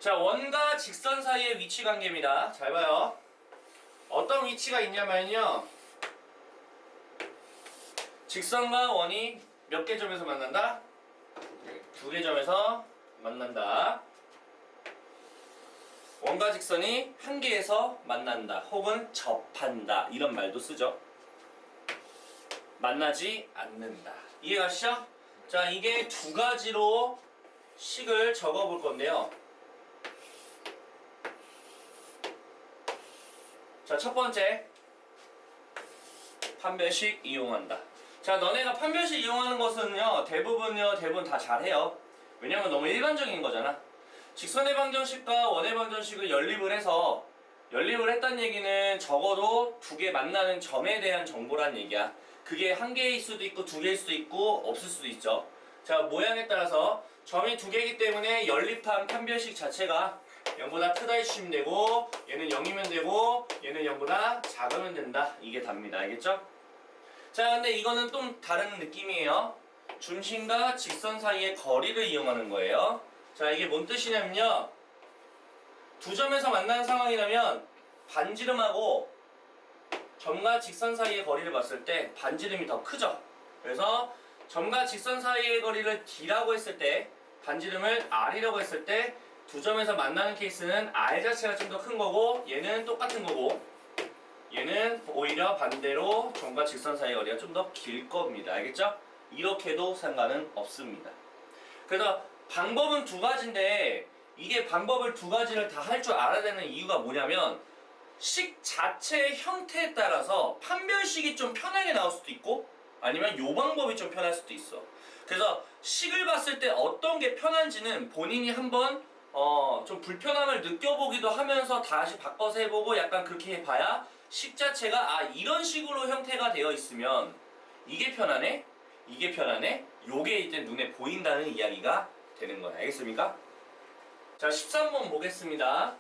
자, 원과 직선 사이의 위치 관계입니다. 잘 봐요. 어떤 위치가 있냐면요. 직선과 원이 몇 개 점에서 만난다? 두 개 점에서 만난다. 원과 직선이 한 개에서 만난다. 혹은 접한다. 이런 말도 쓰죠. 만나지 않는다. 이해가시죠? 자, 이게 두 가지로 식을 적어 볼 건데요. 자, 첫 번째. 판별식 이용한다. 자, 너네가 판별식 이용하는 것은요, 대부분 다 잘해요. 왜냐면 너무 일반적인 거잖아. 직선의 방정식과 원의 방정식을 연립을 했다는 얘기는 적어도 두 개 만나는 점에 대한 정보란 얘기야. 그게 한 개일 수도 있고 두 개일 수도 있고 없을 수도 있죠. 자, 모양에 따라서 점이 두 개이기 때문에 연립한 판별식 자체가 0보다 크다 해주시면 되고, 얘는 0이면 되고, 얘는 0보다 작으면 된다. 이게 답니다. 알겠죠? 자, 근데 이거는 좀 다른 느낌이에요. 중심과 직선 사이의 거리를 이용하는 거예요. 자, 이게 뭔 뜻이냐면요. 두 점에서 만나는 상황이라면 반지름하고 점과 직선 사이의 거리를 봤을 때 반지름이 더 크죠. 그래서 점과 직선 사이의 거리를 D라고 했을 때, 반지름을 R이라고 했을 때 두 점에서 만나는 케이스는 R 자체가 좀 더 큰 거고, 얘는 똑같은 거고, 얘는 오히려 반대로 점과 직선 사이의 거리가 좀 더 길 겁니다. 알겠죠? 이렇게도 상관은 없습니다. 그래서 방법은 두 가지인데, 이게 방법을 두 가지를 다 할 줄 알아야 되는 이유가 뭐냐면, 식 자체의 형태에 따라서 판별식이 좀 편하게 나올 수도 있고, 아니면 요 방법이 좀 편할 수도 있어. 그래서 식을 봤을 때 어떤 게 편한지는 본인이 한번 좀 불편함을 느껴보기도 하면서 다시 바꿔서 해보고, 약간 그렇게 해봐야 식 자체가 이런 식으로 형태가 되어 있으면 이게 편하네? 이게 편하네? 요게 이제 눈에 보인다는 이야기가 되는 거야. 알겠습니까? 자, 13번 보겠습니다.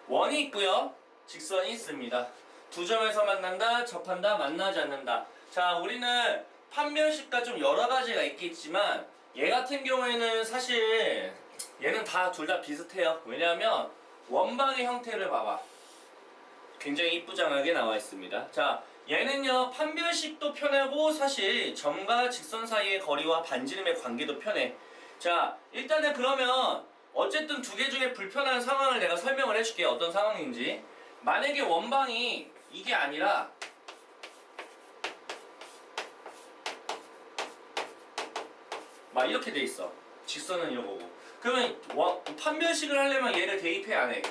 원이 있고요, 직선이 있습니다. 두 점에서 만난다, 접한다, 만나지 않는다. 자, 우리는 판별식과 좀 여러 가지가 있겠지만, 얘 같은 경우에는 사실 얘는 둘 다 비슷해요. 왜냐하면 원방의 형태를 봐봐. 굉장히 이쁘장하게 나와 있습니다. 자, 얘는요, 판별식도 편하고 사실 점과 직선 사이의 거리와 반지름의 관계도 편해. 자, 일단은 그러면 어쨌든 두 개 중에 불편한 상황을 내가 설명을 해줄게. 어떤 상황인지. 만약에 원방이 이게 아니라 막 이렇게 돼 있어. 직선은 이러고. 그러면 판별식을 하려면 얘를 대입해 안 해?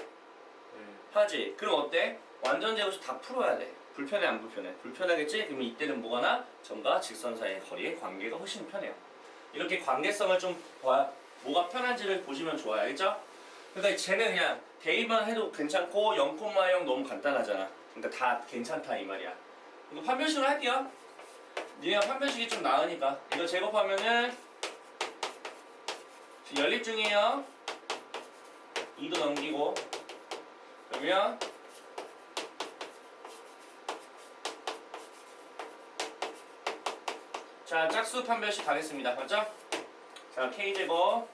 하지. 그럼 어때? 완전 제곱식 다 풀어야 돼. 불편해 안 불편해? 불편하겠지? 그러면 이때는 뭐가 나? 점과 직선 사이의 거리의 관계가 훨씬 편해요. 이렇게 관계성을 좀 봐야 뭐가 편한지를 보시면 좋아요. 알겠죠? 그러니까 쟤는 그냥 대입만 해도 괜찮고 0,0 너무 간단하잖아. 그러니까 다 괜찮다 이 말이야. 이거 판별식으로 할게요. 니네가 판별식이 좀 나으니까. 이거 제곱하면은 연립 중이에요. 2도 넘기고. 그러면 자, 짝수 판별식 가겠습니다. 맞죠? 자, K제곱.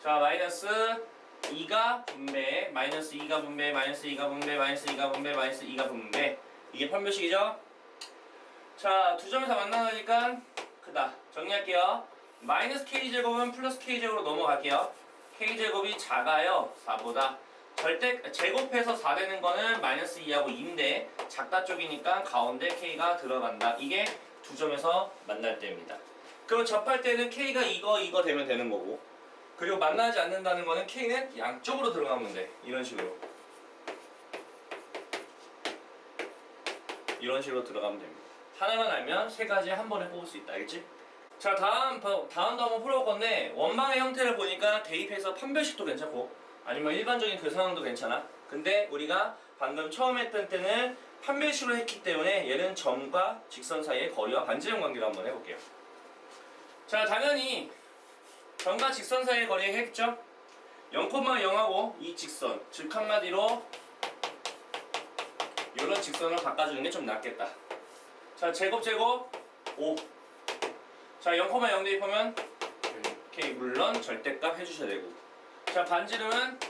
자, 마이너스 2가 분배, 마이너스 2가 분배, 마이너스 2가 분배, 마이너스 2가 분배, 마이너스 2가 분배. 이게 판별식이죠? 자, 두 점에서 만나니까 크다. 정리할게요. 마이너스 K제곱은 플러스 K제곱으로 넘어갈게요. K제곱이 작아요, 4보다. 제곱해서 4 되는 거는 마이너스 2하고 2인데, 작다 쪽이니까 가운데 K가 들어간다. 이게 두 점에서 만날 때입니다. 그럼 접할 때는 K가 이거 되면 되는 거고, 그리고 만나지 않는다는 거는 K는 양쪽으로 들어가면 돼. 이런 식으로. 이런 식으로 들어가면 됩니다. 하나만 알면 세 가지 한 번에 뽑을 수 있다. 알겠지? 자, 다음도 한번 풀어볼 건데, 원방의 형태를 보니까 대입해서 판별식도 괜찮고, 아니면 일반적인 그 상황도 괜찮아. 근데 우리가 방금 처음 했던 때는 판별식으로 했기 때문에 얘는 점과 직선 사이의 거리와 반지름 관계를 한번 해볼게요. 자, 당연히 점과 직선 사이의 거리 했죠? 0,0하고 이 직선, 즉 한마디로 이런 직선을 바꿔주는 게 좀 낫겠다. 자, 제곱 5. 자, 0,0 대입하면 K 물론 절대값 해주셔야 되고. 자, 반지름은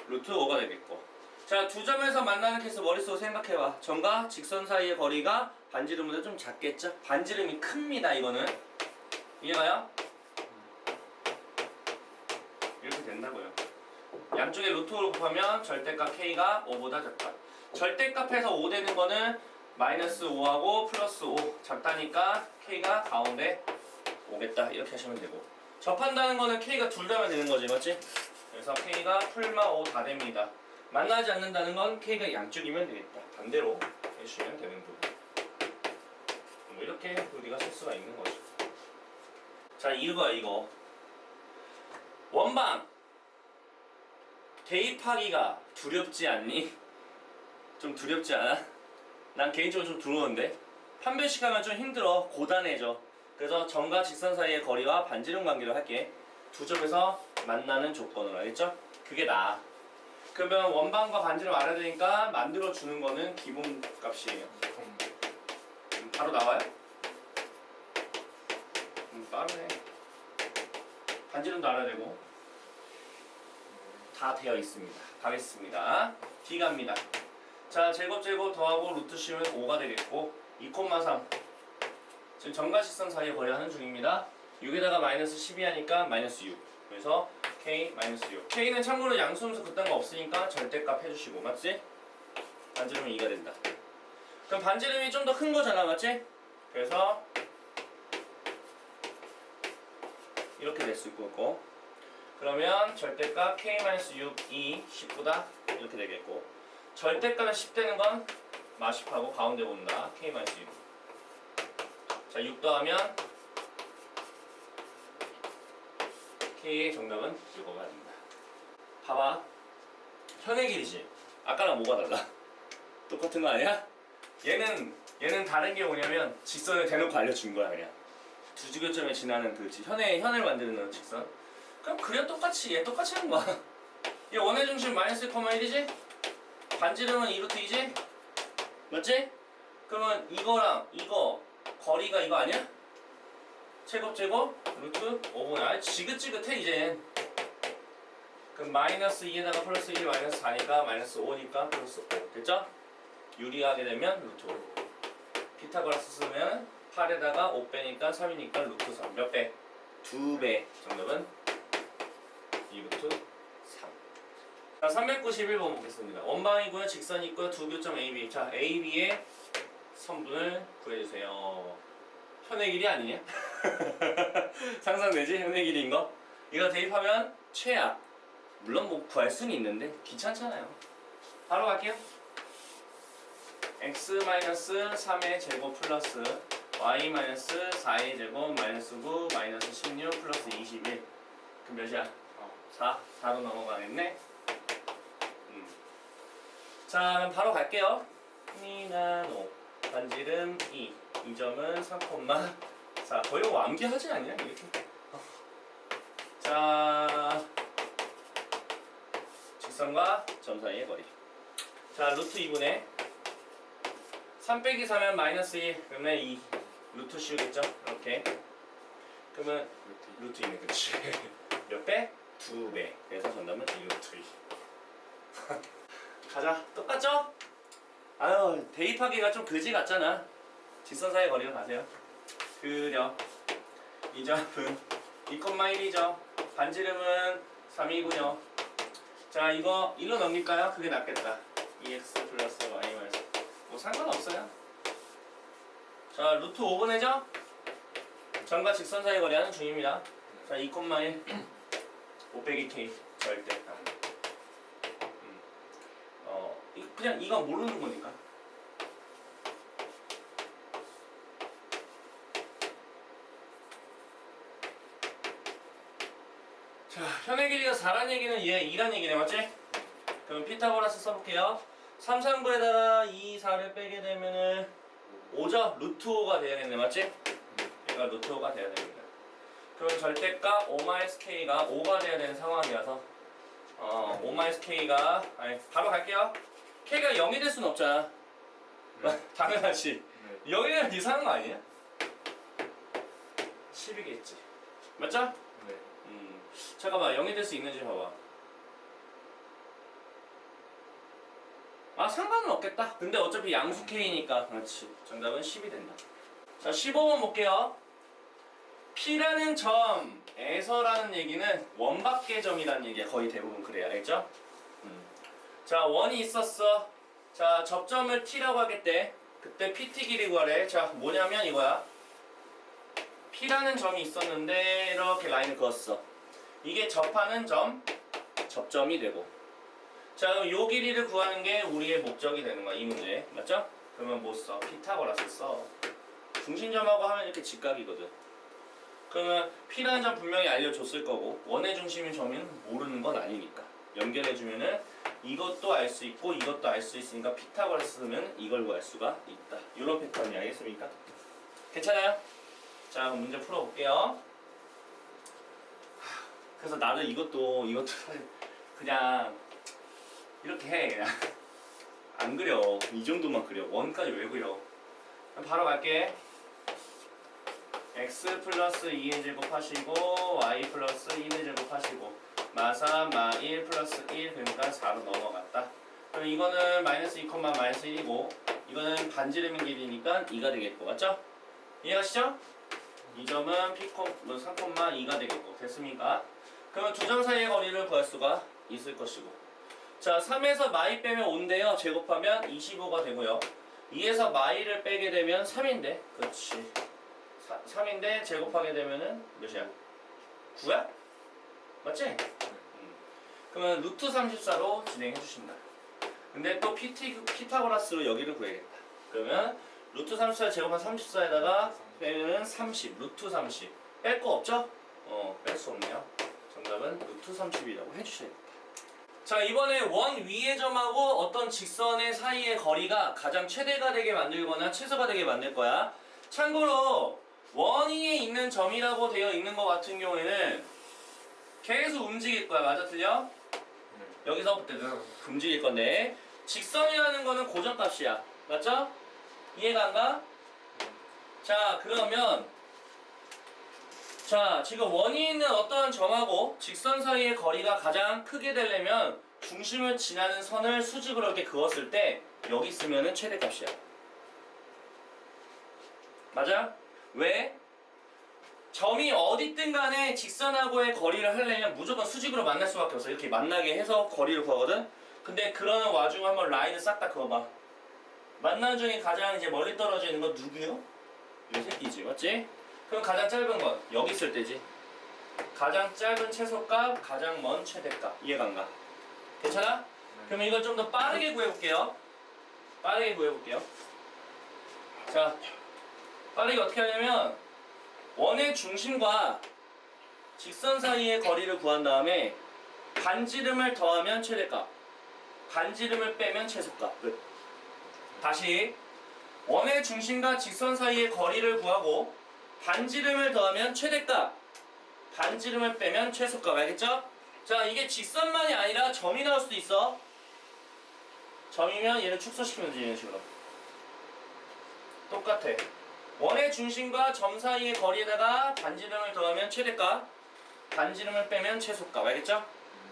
루트 5가 되겠고. 자, 두 점에서 만나는 케이스 머릿속으로 생각해봐. 점과 직선 사이의 거리가 반지름보다 좀 작겠죠? 반지름이 큽니다, 이거는. 이해가요? 이렇게 된다고요. 양쪽에 루트로 곱하면 절대값 K가 5보다 작다. 절대값에서 5 되는 거는 마이너스 5하고 플러스 5 작다니까 K가 가운데 오겠다. 이렇게 하시면 되고. 접한다는 거는 K가 둘 다면 되는 거지, 맞지? 그래서 K가 풀마 5 다 됩니다. 만나지 않는다는 건 K가 양쪽이면 되겠다. 반대로 해주시면 되는 부분. 뭐 이렇게 우리가 쓸 수가 있는 거죠. 자, 이거야, 이거. 원방 대입하기가 두렵지 않니? 좀 두렵지 않아? 난 개인적으로 좀 두려운데. 판별식 하면 좀 힘들어. 고단해져. 그래서 점과 직선 사이의 거리와 반지름 관계로 할게. 두 점에서 만나는 조건으로, 알겠죠? 그게 나아. 그러면 원방과 반지름 알아야 되니까 만들어주는 거는 기본 값이에요. 바로 나와요? 빠르네. 반지름도 알아야 되고. 다 되어 있습니다. 가겠습니다. D 갑니다. 자, 제곱 더하고 루트 씌우면 5가 되겠고 2,3 지금 점과 직선 사이에 거리하는 중입니다. 6에다가 마이너스 12 하니까 마이너스 6. 그래서 K 마이너스 6. K는 참고로 양수함수 그딴 거 없으니까 절대값 해주시고, 맞지? 반지름은 2가 된다. 그럼 반지름이 좀 더 큰 거잖아, 맞지? 그래서 이렇게 될 수 있고, 그러면 절대값 K-6 2 10보다 이렇게 되겠고, 절대값은 10 되는 건 마십하고 가운데 본다. K-6. 자, 6 더하면 K의 정답은 이거가 됩니다. 봐봐. 현의 길이지. 아까랑 뭐가 달라? 똑같은 거 아니야? 얘는 다른 게 뭐냐면 직선을 대놓고 알려준 거야, 그냥. 두 지교점에 지나는 그 현을 만드는 직선. 그럼 그래 똑같이 얘 똑같이 하는 거야. 얘 원의 중심 마이너스 1,1이지? 반지름은 2루트 2지? 맞지? 그러면 이거랑 이거 거리가 이거 아니야? 제곱 루트 5분의 아 지긋지긋해 이제. 그럼 마이너스 2에다가 플러스 1 마이너스 4니까 마이너스 5니까 플러스 5 됐죠? 유리하게 되면 루트 5. 피타고라스 쓰면 8에다가 5 빼니까 3이니까 루트 3 몇 배? 2배. 정답은 2루트 3. 자, 391번 보겠습니다. 원방이고요, 직선이 있고요, 두 교점 AB. 자, AB의 선분을 구해주세요. 현의 길이 아니냐? 상상되지? 현의 길이인 거? 이거 대입하면 최악. 물론 뭐 구할 수는 있는데 귀찮잖아요. 바로 갈게요. x-3의 제곱 플러스 y-4의 제곱 마이너스 9 마이너스 16 플러스 21. 그럼 몇이야? 4. 4로 넘어가겠네. 자, 그럼 바로 갈게요. 니나노 반지름 2. 이 점은 3,4. 거의 완비하지 않냐? 이렇게. 자, 직선과 점 사이의 거리. 자, 루트 2분의 3 빼기 4면 마이너스 1. 그러면 2. 루트 씌우겠죠? 이렇게. 그러면 루트 2는 그치. 몇 배? 2배. 그래서 정답은 2루트 2. 가자. 똑같죠? 아유, 대입하기가 좀 그지 같잖아. 직선 사이 거리로 가세요. 그려. 이 점은 2,1이죠. 반지름은 3이고요. 자, 이거 1로 넘길까요? 그게 낫겠다. 2x 플러스 y 마이너스. 뭐 상관없어요. 자, 루트 5분의죠? 점과 직선 사이 거리하는 중입니다. 자, 2,1 5 빼기 k 절대. 그냥 이건 모르는 거니까. 자, 현의 길이가 4란 얘기는 얘 2란 얘기네, 맞지? 그럼 피타고라스 써볼게요. 3, 3구에다가 2, 4를 빼게 되면은 5죠? 루트 5가 돼야겠네, 맞지? 얘가 루트 5가 돼야 됩니다. 그럼 절대값 5-k가 5가 돼야 되는 상황이라서 5-k가 아니 바로 갈게요. k가 0이 될 수는 없잖아. 당연하지. 0이 되면 이상한 거 아니야? 10이겠지. 맞죠? 네. 잠깐만 0이 될 수 있는지 봐봐. 아 상관은 없겠다. 근데 어차피 양수 K니까 그렇지. 정답은 10이 된다. 자 15번 볼게요. P라는 점에서라는 얘기는 원밖의 점이라는 얘기야. 거의 대부분 그래요. 알겠죠? 자 원이 있었어. 자 접점을 T라고 하겠대. 그때 PT 길이 구하래. 자 뭐냐면 이거야. P라는 점이 있었는데 이렇게 라인을 그었어. 이게 접하는 점, 접점이 되고. 자 그럼 요 길이를 구하는 게 우리의 목적이 되는 거야. 이 문제. 맞죠? 그러면 뭐 써? 피타고라스 써. 중심점하고 하면 이렇게 직각이거든. 그러면 P라는 점 분명히 알려줬을 거고 원의 중심인 점은 모르는 건 아니니까 연결해주면은 이것도 알 수 있고 이것도 알 수 있으니까 피타고라스 쓰면 이걸 구할 수가 있다. 이런 패턴이 알겠습니까? 괜찮아요? 자 그럼 문제 풀어볼게요. 그래서 나는 이것도 그냥 이렇게 해. 그냥 안 그려. 이 정도만 그려. 원까지 왜 그려? 그럼 바로 갈게. x 플러스 2의 제곱 하시고 y 플러스 1의 제곱 하시고 마3 마1 플러스 1 그러니까 4로 넘어갔다. 그럼 이거는 마이너스 2, 마이너스 1이고 이거는 반지름인 길이니까 2가 되겠고 맞죠? 이해가시죠? 이 점은 p 3,2가 되겠고 됐습니까? 그러면 두 점 사이의 거리를 구할 수가 있을 것이고 자 3에서 마이 빼면 5인데요 제곱하면 25가 되고요 2에서 마이를 빼게 되면 3인데 그렇지 3인데 제곱하게 되면은 몇이야? 9야? 맞지? 그러면 루트 34로 진행해 주신다. 근데 또 피타고라스로 여기를 구해야겠다. 그러면 루트 34 제곱한 34에다가 빼면은 30, 루트 30. 뺄 거 없죠? 뺄 수 없네요. 정답은 루트 30이라고 해주셔야겠다. 자 이번에 원 위의 점하고 어떤 직선의 사이의 거리가 가장 최대가 되게 만들거나 최소가 되게 만들 거야. 참고로 원 위에 있는 점이라고 되어 있는 것 같은 경우에는 계속 움직일 거야. 맞아 틀려? 여기서부터는 움직일 건데 직선이라는 거는 고정값이야. 맞죠? 이해가 안 가? 자 그러면 자 지금 원이 있는 어떤 점하고 직선 사이의 거리가 가장 크게 되려면 중심을 지나는 선을 수직으로 이렇게 그었을 때 여기 있으면은 최대값이야. 맞아? 왜? 점이 어디든 간에 직선하고의 거리를 하려면 무조건 수직으로 만날 수밖에 없어. 이렇게 만나게 해서 거리를 구하거든? 근데 그러는 와중에 한번 라인을 싹 다 그어봐. 만나는 중에 가장 이제 멀리 떨어져 있는 건 누구요? 이 새끼지. 맞지? 그럼 가장 짧은 건 여기 있을 때지. 가장 짧은 최소값, 가장 먼 최대값. 이해가 안 가? 괜찮아? 그러면 이걸 좀 더 빠르게 구해볼게요. 빠르게 구해볼게요. 자, 빠르게 어떻게 하냐면 원의 중심과 직선 사이의 거리를 구한 다음에 반지름을 더하면 최대값, 반지름을 빼면 최소값. 끝. 다시 원의 중심과 직선 사이의 거리를 구하고 반지름을 더하면 최대값, 반지름을 빼면 최소값. 알겠죠? 자 이게 직선만이 아니라 점이 나올 수도 있어. 점이면 얘를 축소시키면 되지. 이런 식으로 똑같아. 원의 중심과 점 사이의 거리에다가 반지름을 더하면 최대값, 반지름을 빼면 최소값. 알겠죠?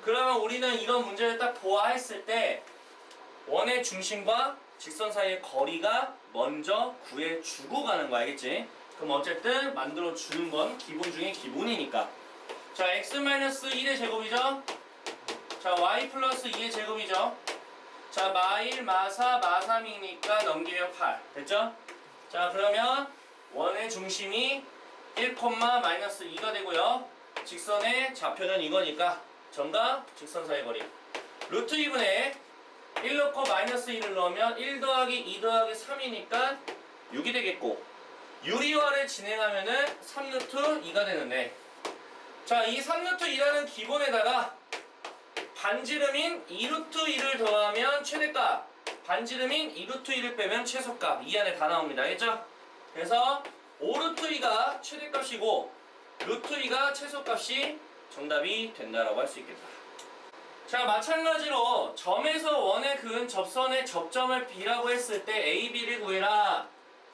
그러면 우리는 이런 문제를 딱 보아했을 때 원의 중심과 직선 사이의 거리가 먼저 구해주고 가는 거 알겠지? 그럼 어쨌든 만들어주는 건 기본 중에 기본이니까 자 x-1의 제곱이죠? 자 y 플러스 2의 제곱이죠? 자 마1, 마4, 마3이니까 넘기면 8 됐죠? 자 그러면 원의 중심이 1, 마이너스 2가 되고요. 직선의 좌표는 이거니까 점과 직선 사이의 거리 루트 2분의 1 넣고 마이너스 1을 넣으면 1 더하기 2 더하기 3이니까 6이 되겠고 유리화를 진행하면은 3루트 2가 되는데 자 이 3루트 2라는 기본에다가 반지름인 2루트 2를 더하면 최대값, 반지름인 2루트 2를 빼면 최소값. 이 안에 다 나옵니다. 알겠죠? 그래서 5루트 2가 최대값이고 루트 2가 최소값이 정답이 된다라고 할 수 있겠다. 자 마찬가지로 점에서 원에 그은 접선의 접점을 B라고 했을 때 A, B를 구해라.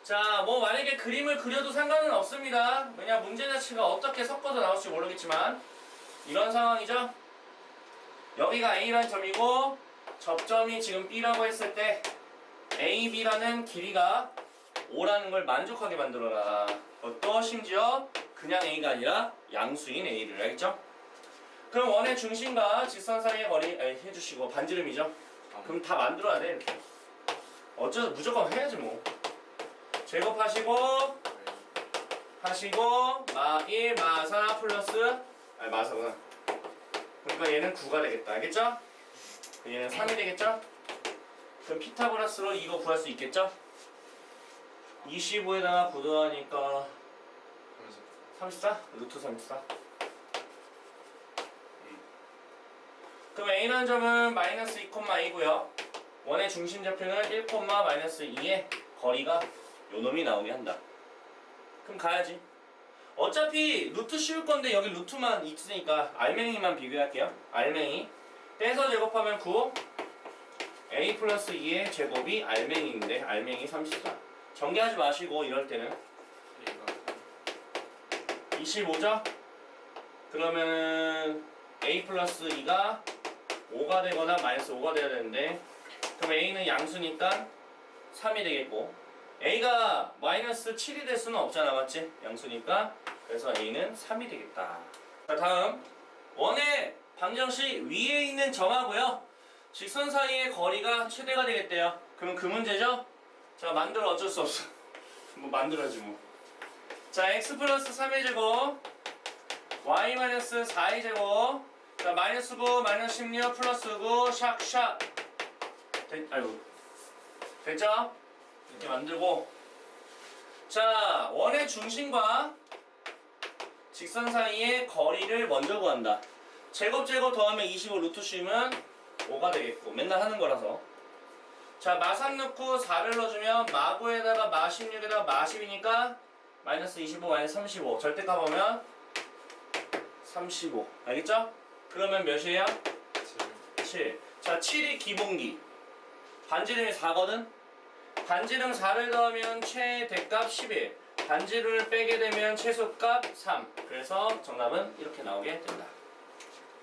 자 뭐 만약에 그림을 그려도 상관은 없습니다. 왜냐 문제 자체가 어떻게 섞어서 나올지 모르겠지만 이런 상황이죠? 여기가 A라는 점이고 접점이 지금 B라고 했을 때 A, B라는 길이가 5라는 걸 만족하게 만들어라. 그것도 심지어 그냥 A가 아니라 양수인 A를. 알겠죠? 그럼 원의 중심과 직선 사이의 거리 해주시고 반지름이죠? 그럼 다 만들어야 돼 이렇게. 어쩌서 무조건 해야지 뭐. 제곱하시고 하시고 마 1, 마 4 플러스 마사구나. 그러니까 얘는 9가 되겠다. 알겠죠? 얘는 3이 되겠죠? 그럼 피타고라스로 이거 구할 수 있겠죠? 25에다가 9 더하니까 34? 루트 34. 그럼 A라는 점은 마이너스 2,2고요. 원의 중심 좌표는 1, 마이너스 2의 거리가 요놈이 나오게 한다. 그럼 가야지. 어차피 루트 씌울 건데 여기 루트만 있으니까 알맹이만 비교할게요. 알맹이 떼서 제곱하면 9 A 플러스 2의 제곱이 알맹이인데 알맹이 34. 전개하지 마시고 이럴 때는 25죠? 그러면 A 플러스 2가 5가 되거나 마이너스 5가 돼야 되는데 그럼 A는 양수니까 3이 되겠고 A가 마이너스 7이 될 수는 없잖아. 맞지? 양수니까. 그래서 A는 3이 되겠다. 자, 다음 원의 방정식 위에 있는 점하고요 직선 사이의 거리가 최대가 되겠대요. 그럼 그 문제죠? 자, 만들어. 어쩔 수 없어. 뭐 만들어야지 뭐. 자, x 플러스 3의 제곱 y 마이너스 4의 제곱 자, 마이너스 9 마이너스 16 플러스 9 샥샥 아이고 됐죠? 이렇게 만들고 자, 원의 중심과 직선 사이의 거리를 먼저 구한다. 제곱 더하면 25 루트 씌우면 5가 되겠고 맨날 하는 거라서 자, 마 3 넣고 4를 넣어주면 마 9에다가 마 16에다가 마 10이니까 마이너스 25 마이너스 35 절대값 하면 35 알겠죠? 그러면 몇이에요? 7 자, 7이 기본기 반지름이 4거든? 반지름 4를 더하면 최대값 11 반지름을 빼게 되면 최소값 3 그래서 정답은 이렇게 나오게 된다.